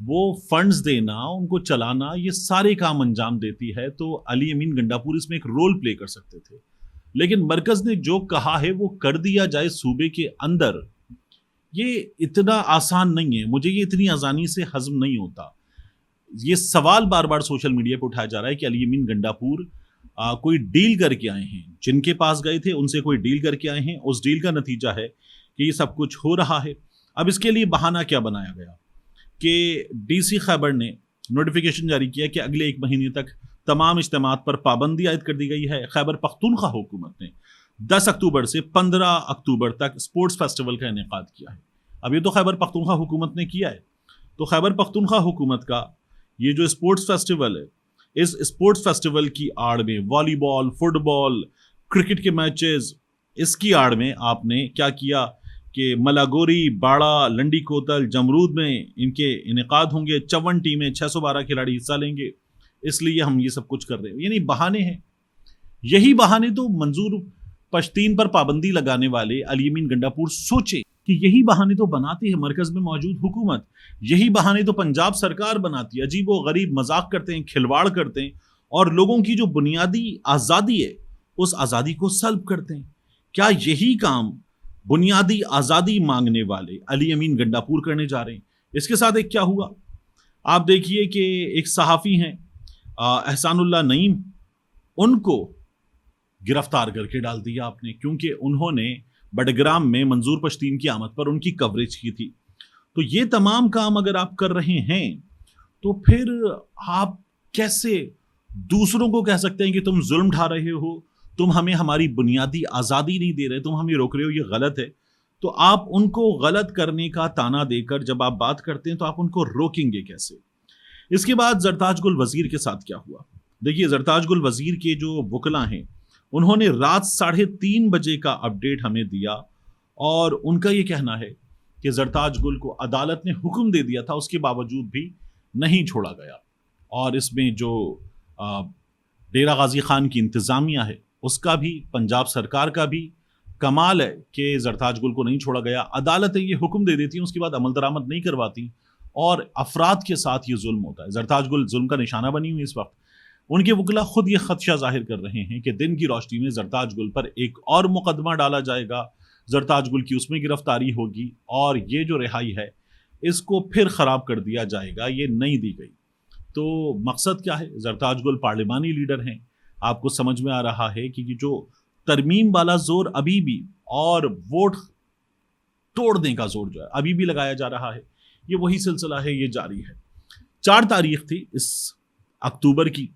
وہ فنڈز دینا, ان کو چلانا, یہ سارے کام انجام دیتی ہے. تو علی امین گنڈاپور اس میں ایک رول پلے کر سکتے تھے, لیکن مرکز نے جو کہا ہے وہ کر دیا جائے صوبے کے اندر. یہ اتنا آسان نہیں ہے, مجھے یہ اتنی آسانی سے ہضم نہیں ہوتا. یہ سوال بار بار سوشل میڈیا پہ اٹھایا جا رہا ہے کہ علی امین گنڈاپور کوئی ڈیل کر کے آئے ہیں, جن کے پاس گئے تھے ان سے کوئی ڈیل کر کے آئے ہیں, اس ڈیل کا نتیجہ ہے کہ یہ سب کچھ ہو رہا ہے. اب اس کے لیے بہانہ کیا بنایا گیا کہ ڈی سی خیبر نے نوٹیفیکیشن جاری کیا کہ اگلے 1 مہینے تک تمام اجتماعات پر پابندی عائد کر دی گئی ہے. خیبر پختونخوا حکومت نے 10 اکتوبر سے 15 اکتوبر تک اسپورٹس فیسٹیول کا انعقاد کیا ہے. اب یہ تو خیبر پختونخوا حکومت نے کیا ہے, تو خیبر پختونخوا حکومت کا یہ جو اسپورٹس فیسٹیول ہے, اس اسپورٹس فیسٹیول کی آڑ میں والی بال, فٹ بال, کرکٹ کے میچز, اس کی آڑ میں آپ نے کیا کیا کہ ملاگوری, باڑہ, لنڈی کوتل, جمرود میں ان کے انعقاد ہوں گے, 54 ٹیمیں, 612 کھلاڑی حصہ لیں گے, اس لیے ہم یہ سب کچھ کر رہے ہیں. یعنی بہانے ہیں. یہی بہانے تو منظور پشتین پر پابندی لگانے والے علی امین گنڈاپور سوچے کہ یہی بہانے تو بناتی ہے مرکز میں موجود حکومت, یہی بہانے تو پنجاب سرکار بناتی ہے. عجیب و غریب مذاق کرتے ہیں, کھلواڑ کرتے ہیں, اور لوگوں کی جو بنیادی آزادی ہے اس آزادی کو سلب کرتے ہیں. کیا یہی کام بنیادی آزادی مانگنے والے علی امین گنڈاپور کرنے جا رہے ہیں؟ اس کے ساتھ ایک کیا ہوا آپ دیکھیے کہ ایک صحافی ہیں احسان اللہ نعیم, ان کو گرفتار کر کے ڈال دیا آپ نے, کیونکہ انہوں نے بڈگرام میں منظور پشتین کی آمد پر ان کی کوریج کی تھی. تو یہ تمام کام اگر آپ کر رہے ہیں تو پھر آپ کیسے دوسروں کو کہہ سکتے ہیں کہ تم ظلم ڈھا رہے ہو, تم ہمیں ہماری بنیادی آزادی نہیں دے رہے, تم ہمیں روک رہے ہو, یہ غلط ہے. تو آپ ان کو غلط کرنے کا تانا دے کر جب آپ بات کرتے ہیں تو آپ ان کو روکیں گے کیسے؟ اس کے بعد زرتاج گل وزیر کے ساتھ کیا ہوا؟ دیکھیے, زرتاج گل وزیر کے جو وکلا ہیں انہوں نے رات 3:30 بجے کا اپڈیٹ ہمیں دیا, اور ان کا یہ کہنا ہے کہ زرتاج گل کو عدالت نے حکم دے دیا تھا, اس کے باوجود بھی نہیں چھوڑا گیا. اور اس میں جو ڈیرہ غازی خان کی انتظامیہ ہے اس کا بھی, پنجاب سرکار کا بھی کمال ہے کہ زرتاج گل کو نہیں چھوڑا گیا. عدالتیں یہ حکم دے دیتی ہیں, اس کے بعد عمل درآمد نہیں کرواتی, اور افراد کے ساتھ یہ ظلم ہوتا ہے. زرتاج گل ظلم کا نشانہ بنی ہوئی اس وقت. ان کے وکلا خود یہ خدشہ ظاہر کر رہے ہیں کہ دن کی روشنی میں زرتاج گل پر ایک اور مقدمہ ڈالا جائے گا, زرتاج گل کی اس میں گرفتاری ہوگی, اور یہ جو رہائی ہے اس کو پھر خراب کر دیا جائے گا, یہ نہیں دی گئی. تو مقصد کیا ہے؟ زرتاج گل پارلیمانی لیڈر ہیں, آپ کو سمجھ میں آ رہا ہے کہ یہ جو ترمیم والا زور ابھی بھی, اور ووٹ توڑنے کا زور جو ہے ابھی بھی لگایا جا رہا ہے, یہ وہی سلسلہ ہے, یہ جاری ہے. 4 تاریخ تھی اس اکتوبر کی,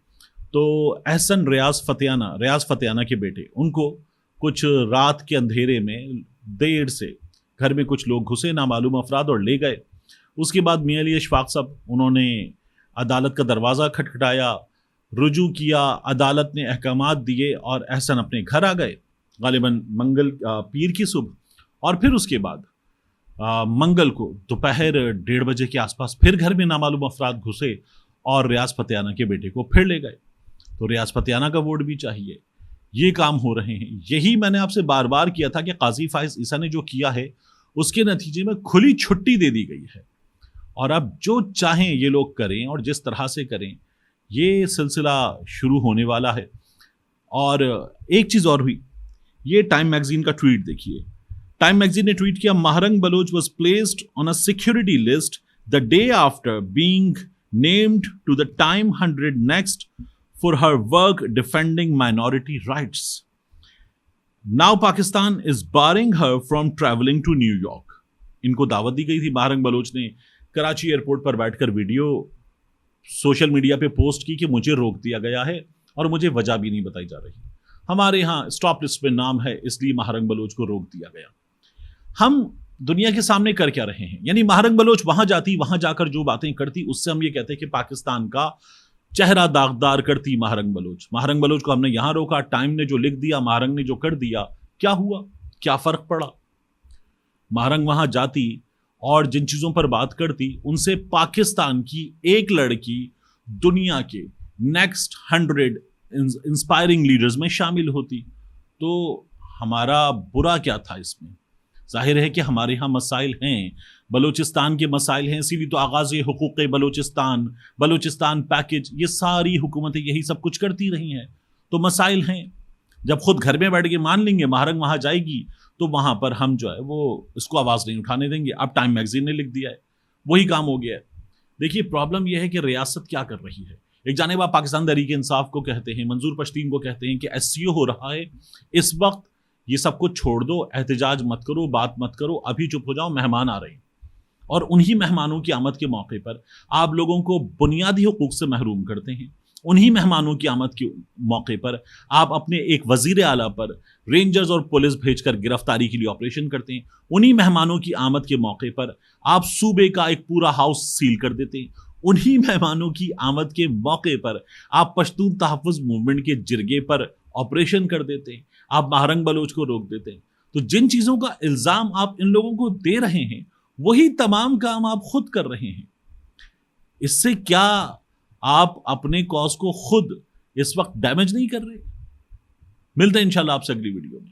تو احسن ریاض فتیانہ کے بیٹے, ان کو کچھ رات کے اندھیرے میں دیر سے گھر میں کچھ لوگ گھسے, نامعلوم افراد, اور لے گئے. اس کے بعد میاں علی اشفاق صاحب, انہوں نے عدالت کا دروازہ کھٹکھٹایا, رجوع کیا, عدالت نے احکامات دیے, اور احسن اپنے گھر آ گئے غالباً پیر کی صبح. اور پھر اس کے بعد منگل کو دوپہر 1:30 بجے کے آس پاس پھر گھر میں نامعلوم افراد گھسے اور ریاض فتیانہ کے بیٹے کو پھر لے گئے. تو ریاض فتیانہ کا ووٹ بھی چاہیے. یہ کام ہو رہے ہیں. یہی میں نے آپ سے بار بار کیا تھا کہ قاضی فائز عیسیٰ نے جو کیا ہے اس کے نتیجے میں کھلی چھٹی دے دی گئی ہے, اور اب جو چاہیں یہ لوگ کریں اور جس طرح سے کریں. یہ سلسلہ شروع ہونے والا ہے. اور ایک چیز اور ہوئی, یہ ٹائم میگزین کا ٹویٹ دیکھیے. ٹائم میگزین نے ٹویٹ کیا, Mahrang Baloch was placed on a security list the day after being named to the Time 100 Next for her work defending minority rights. Now Pakistan is barring her from traveling to New York. ان کو دعوت دی گئی تھی. ماہرنگ بلوچ نے Karachi airport پر بیٹھ کر video social media پہ post کی کہ مجھے روک دیا گیا ہے اور مجھے وجہ بھی نہیں بتائی جا رہی. ہمارے ہاں اسٹاپ لسٹ پہ نام ہے, اس لیے ماہرنگ بلوچ کو روک دیا گیا. ہم دنیا کے سامنے کر کیا رہے ہیں؟ یعنی ماہرنگ بلوچ وہاں جاتی, وہاں جا کر جو باتیں کرتی, اس سے ہم یہ کہتے ہیں کہ پاکستان کا چہرہ داغدار کرتی ماہرنگ بلوچ. ماہرنگ بلوچ کو ہم نے یہاں روکا, ٹائم نے جو لکھ دیا, ماہرنگ نے جو کر دیا, کیا ہوا؟ کیا فرق پڑا؟ ماہرنگ وہاں جاتی اور جن چیزوں پر بات کرتی, ان سے پاکستان کی ایک لڑکی دنیا کے نیکسٹ 100 انسپائرنگ لیڈرز میں شامل ہوتی. تو ہمارا برا کیا تھا اس میں؟ ظاہر ہے کہ ہمارے ہاں مسائل ہیں بلوچستان کے مسائل ہیں، اسی لیے تو آغاز حقوق بلوچستان پیکج، یہ ساری حکومتیں یہی سب کچھ کرتی رہی ہیں. تو مسائل ہیں، جب خود گھر میں بیٹھ کے مان لیں گے مہرنگ وہاں جائے گی تو وہاں پر ہم جو ہے وہ اس کو آواز نہیں اٹھانے دیں گے. اب ٹائم میگزین نے لکھ دیا ہے، وہی کام ہو گیا ہے. دیکھیے پرابلم یہ ہے کہ ریاست کیا کر رہی ہے. ایک جانب آپ پاکستان تحریک انصاف کو کہتے ہیں، منظور پشتین کو کہتے ہیں کہ SCO ہو رہا ہے، اس وقت یہ سب کچھ چھوڑ دو، احتجاج مت کرو، بات مت کرو، ابھی چپ ہو جاؤ، مہمان آ رہے ہیں. اور انہی مہمانوں کی آمد کے موقع پر آپ لوگوں کو بنیادی حقوق سے محروم کرتے ہیں. انہی مہمانوں کی آمد کے موقع پر آپ اپنے ایک وزیر اعلیٰ پر رینجرز اور پولیس بھیج کر گرفتاری کے لیے آپریشن کرتے ہیں. انہی مہمانوں کی آمد کے موقع پر آپ صوبے کا ایک پورا ہاؤس سیل کر دیتے ہیں. انہی مہمانوں کی آمد کے موقع پر آپ پشتون تحفظ موومنٹ کے جرگے پر آپریشن کر دیتے ہیں. آپ مہرنگ بلوچ کو روک دیتے ہیں. تو جن چیزوں کا الزام آپ ان لوگوں کو دے رہے ہیں وہی تمام کام آپ خود کر رہے ہیں. اس سے کیا آپ اپنے کاز کو خود اس وقت ڈیمیج نہیں کر رہے؟ ملتے ہیں انشاءاللہ آپ سے اگلی ویڈیو میں.